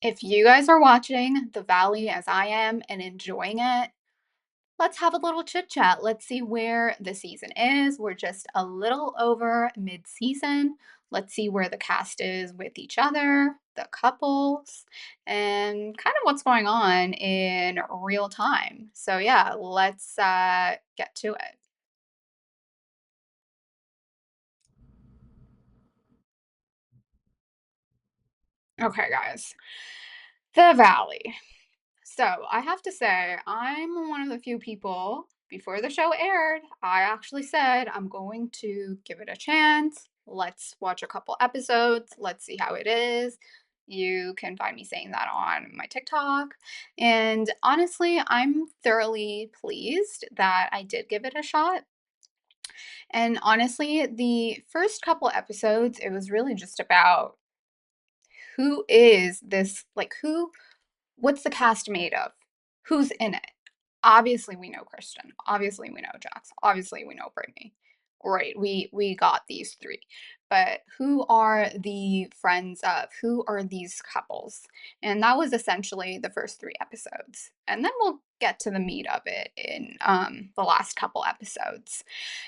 If you guys are watching The Valley as I am and enjoying it, let's have a little chit chat. Let's see where the season is. We're just a little over mid season. Let's see where the cast is with each other, the couples, and kind of what's going on in real time. So, yeah, let's get to it. Okay, guys. The Valley. So I have to say, I'm one of the few people before the show aired. I actually said I'm going to give it a chance. Let's watch a couple episodes. Let's see how it is. You can find me saying that on my TikTok. And honestly, I'm thoroughly pleased that I did give it a shot. And honestly, the first couple episodes, it was really just about who is this, like, what's the cast made of? Who's in it? Obviously, we know Kristen. Obviously, we know Jax. Obviously, we know Brittany. Right, we got these 3. But who are the friends of? Who are these couples? And that was essentially the first 3 episodes. And then we'll get to the meat of it in, the last couple episodes.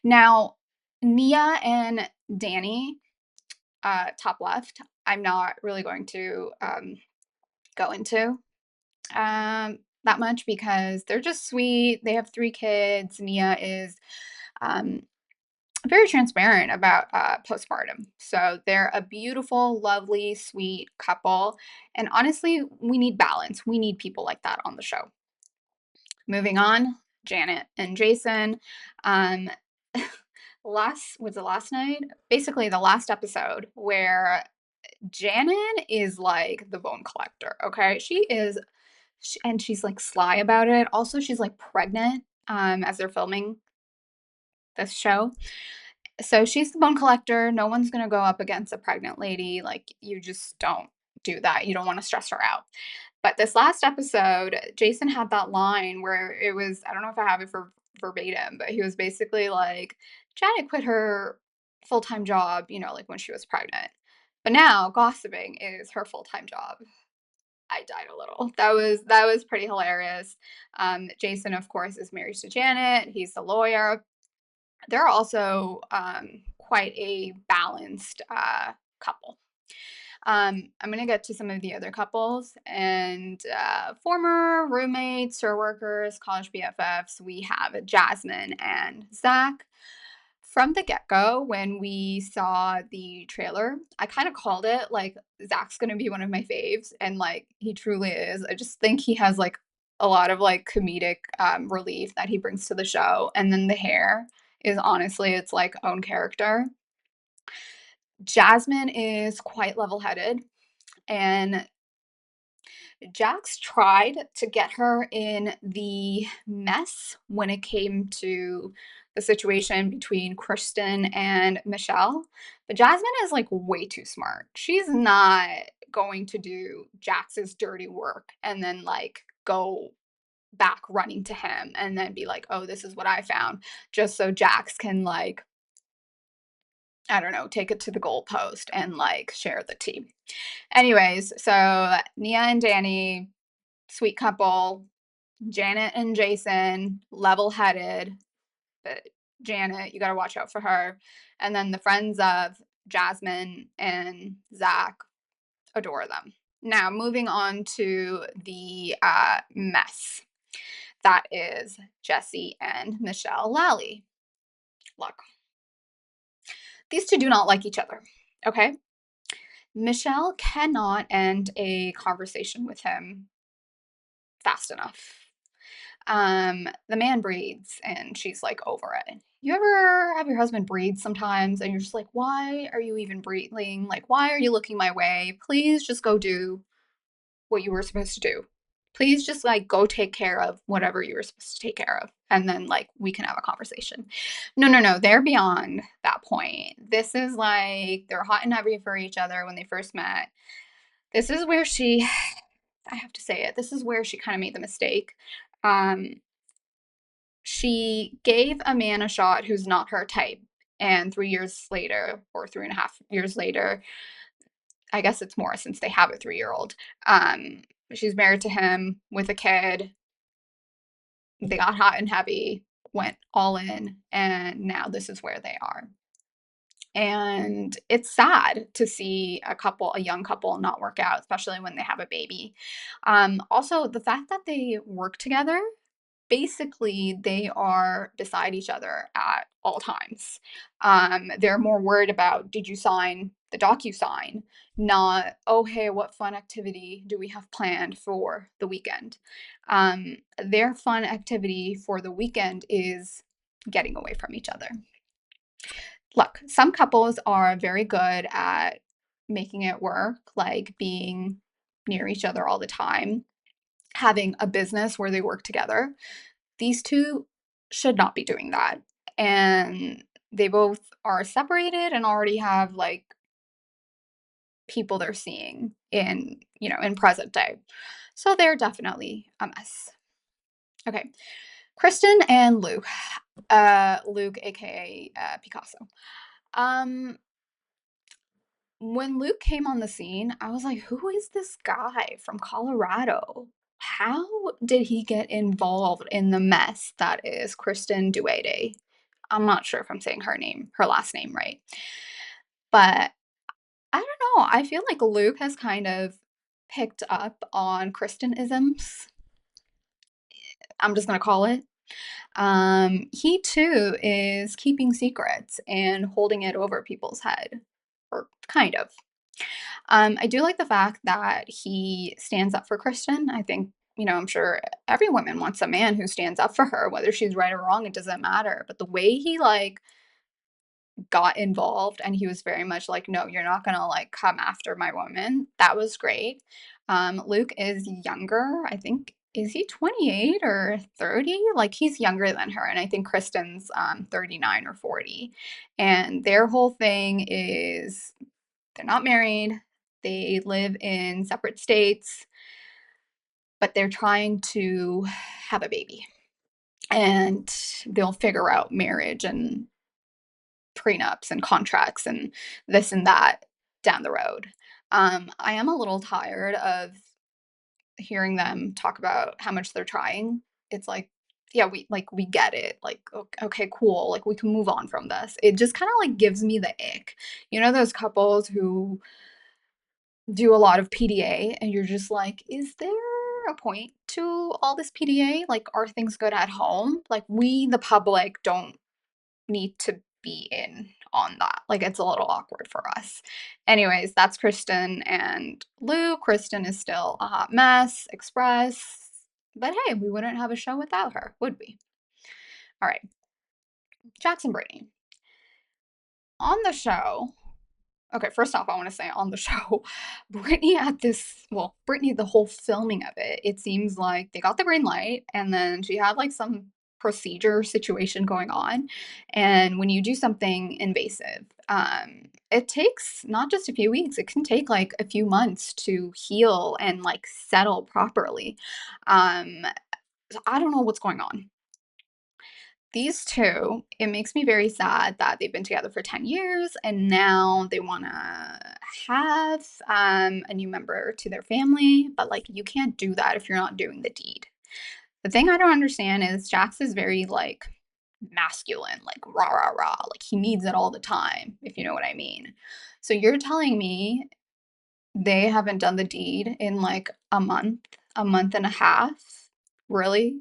Now, Nia and Danny, top left, I'm not really going to, go into that much because they're just sweet. They have 3 kids. Nia is um, very transparent about postpartum. So they're a beautiful, lovely, sweet couple. And honestly, we need balance. We need people like that on the show. Moving on, Janet and Jason. Um, last night? Basically, the last episode where Janet is like the bone collector. Okay, and she's like sly about it. Also, she's like pregnant as they're filming this show. So she's the bone collector. No one's going to go up against a pregnant lady. Like, you just don't do that. You don't want to stress her out. But this last episode, Jason had that line where it was, I don't know if I have it for verbatim, but he was basically like, Janet quit her full time job, like when she was pregnant. But now gossiping is her full time job. I died a little. That was pretty hilarious. Jason, of course, is married to Janet. He's the lawyer. They're also quite a balanced couple. I'm gonna get to some of the other couples and former roommates or workers, college BFFs. We have Jasmine and Zach. From the get-go, when we saw the trailer, I kinda called it, like, Zach's gonna be one of my faves, and, like, he truly is. I just think he has, like, a lot of, like, comedic, relief that he brings to the show, and then the hair is honestly its, like, own character. Jasmine is quite level-headed, and Jax tried to get her in the mess when it came to the situation between Kristen and Michelle. But Jasmine is like way too smart. She's not going to do Jax's dirty work and then like go back running to him and then be like, "Oh, this is what I found," just so Jax can like, I don't know, take it to the goalpost and like share the tea. Anyways, so Nia and Danny, sweet couple. Janet and Jason, level-headed, but Janet, you gotta watch out for her. And then the friends of Jasmine and Zach, adore them. Now, moving on to the mess. That is Jesse and Michelle Lally. Look, these two do not like each other, okay? Michelle cannot end a conversation with him fast enough. The man breathes and she's like over it. You ever have your husband breathe sometimes and you're just like, why are you even breathing? Like, why are you looking my way? Please just go do what you were supposed to do. Please just like go take care of whatever you were supposed to take care of. And then like we can have a conversation. No, no, no. They're beyond that point. This is like they're hot and heavy for each other when they first met. This is where I have to say it, this is where she kind of made the mistake. Um, she gave a man a shot who's not her type, and 3 years later, or 3.5 years later, I guess it's more since they have a 3-year-old. Um, she's married to him with a kid. They got hot and heavy, went all in, and now this is where they are. And it's sad to see a young couple not work out, especially when they have a baby. Also, the fact that they work together, basically, they are beside each other at all times. They're more worried about, did you sign the DocuSign? Not, oh, hey, what fun activity do we have planned for the weekend? Their fun activity for the weekend is getting away from each other. Look, some couples are very good at making it work, like being near each other all the time, having a business where they work together. These two should not be doing that. And they both are separated and already have like people they're seeing in present day. So they're definitely a mess. Okay. Kristen and Luke. Luke, aka Picasso. Um, When Luke came on the scene, I was like, "Who is this guy from Colorado? How did he get involved in the mess that is Kristen Duede?" I'm not sure if I'm saying her last name right. But I don't know, I feel like Luke has kind of picked up on Kristen-isms, I'm just gonna call it. He too is keeping secrets and holding it over people's head, or kind of. I do like the fact that he stands up for Kristen. I think, I'm sure every woman wants a man who stands up for her, whether she's right or wrong, it doesn't matter. But the way he like got involved and he was very much like, no, you're not gonna like come after my woman. That was great. Luke is younger. I think is he 28 or 30? Like he's younger than her. And I think Kristen's 39 or 40. And their whole thing is they're not married. They live in separate states, but they're trying to have a baby. And they'll figure out marriage and prenups and contracts and this and that down the road. I am a little tired of hearing them talk about how much they're trying. It's like, yeah, we get it. Like, okay, cool. Like we can move on from this. It just kind of like gives me the ick. You know those couples who do a lot of PDA and you're just like, is there a point to all this PDA? Like, are things good at home? Like, we, the public, don't need to be in on that. Like, it's a little awkward for us. Anyways, that's Kristen and Lou. Kristen is still a hot mess, Express. But hey, we wouldn't have a show without her, would we? All right, Jackson Brittany. On the show, okay, first off, I want to say on the show, Brittany, the whole filming of it, it seems like they got the green light and then she had like some procedure situation going on. And when you do something invasive, it takes not just a few weeks, it can take like a few months to heal and like settle properly. So I don't know what's going on. These two, it makes me very sad that they've been together for 10 years and now they wanna have, a new member to their family, but, like, you can't do that if you're not doing the deed. The thing I don't understand is Jax is very, like, masculine, like, "Rah, rah, rah," like, he needs it all the time, if you know what I mean. So you're telling me they haven't done the deed in, like, a month and a half? Really?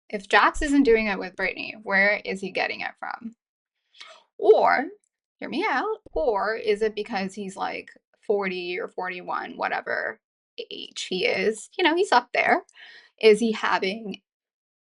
If Jax isn't doing it with Brittany, where is he getting it from? Or, hear me out, or is it because he's like 40 or 41, whatever age he is? He's up there. Is he having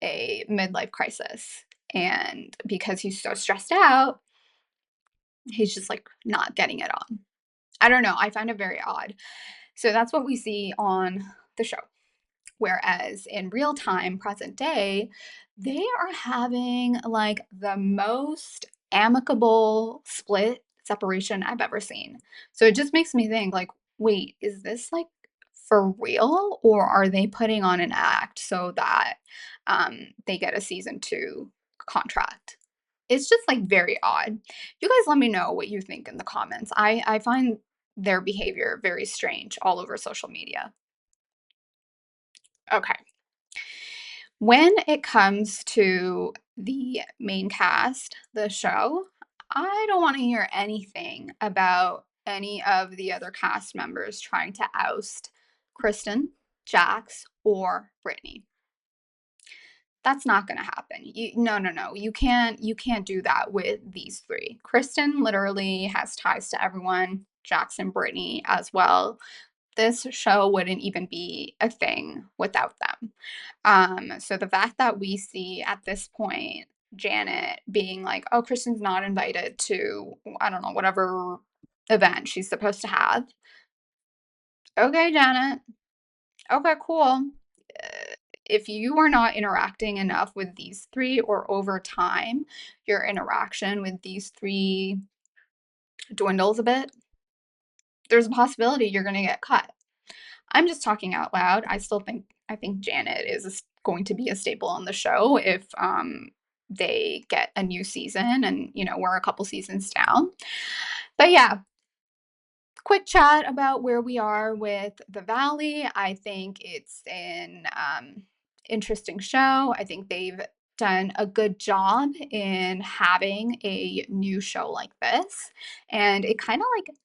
a midlife crisis? And because he's so stressed out, he's just like not getting it on. I don't know. I find it very odd. So that's what we see on the show. Whereas in real time, present day, they are having like the most amicable split separation I've ever seen. So it just makes me think like, wait, is this like for real or are they putting on an act so that they get a season 2 contract? It's just like very odd. You guys let me know what you think in the comments. I find their behavior very strange all over social media. Okay. When it comes to the main cast, the show, I don't want to hear anything about any of the other cast members trying to oust Kristen, Jax, or Brittany. That's not gonna happen. No, no, no. You can't do that with these 3. Kristen literally has ties to everyone, Jackson, Brittany as well. This show wouldn't even be a thing without them. So the fact that we see at this point Janet being like, "Oh, Kristen's not invited to, I don't know, whatever event she's supposed to have." Okay, Janet. Okay, cool. If you are not interacting enough with these 3 or over time, your interaction with these 3 dwindles a bit, there's a possibility you're gonna get cut. I'm just talking out loud. I think Janet is going to be a staple on the show if, they get a new season and, we're a couple seasons down. But yeah, quick chat about where we are with The Valley. I think it's an interesting show. I think they've done a good job in having a new show like this. And it kind of like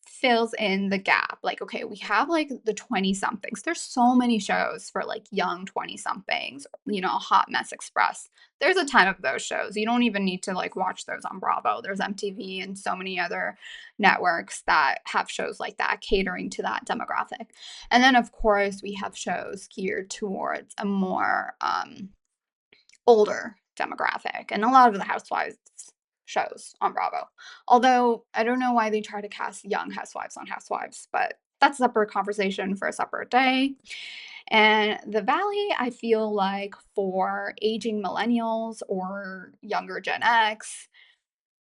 fills in the gap. Like, okay, we have like the 20 somethings. There's so many shows for like young 20 somethings, Hot Mess Express. There's a ton of those shows. You don't even need to like watch those on Bravo. There's MTV and so many other networks that have shows like that catering to that demographic. And then, of course, we have shows geared towards a more older demographic, and a lot of the housewives shows on Bravo. Although I don't know why they try to cast young housewives on housewives, but that's a separate conversation for a separate day. And The Valley, I feel like for aging millennials or younger Gen X,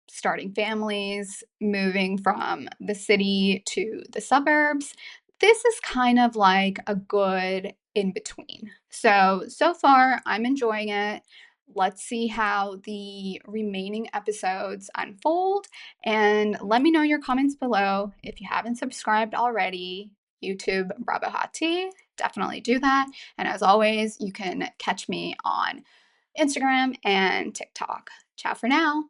starting families, moving from the city to the suburbs. This is kind of like a good in between. So far, I'm enjoying it. Let's see how the remaining episodes unfold. And let me know your comments below. If you haven't subscribed already, YouTube Bravo Hot Tea, definitely do that. And as always, you can catch me on Instagram and TikTok. Ciao for now.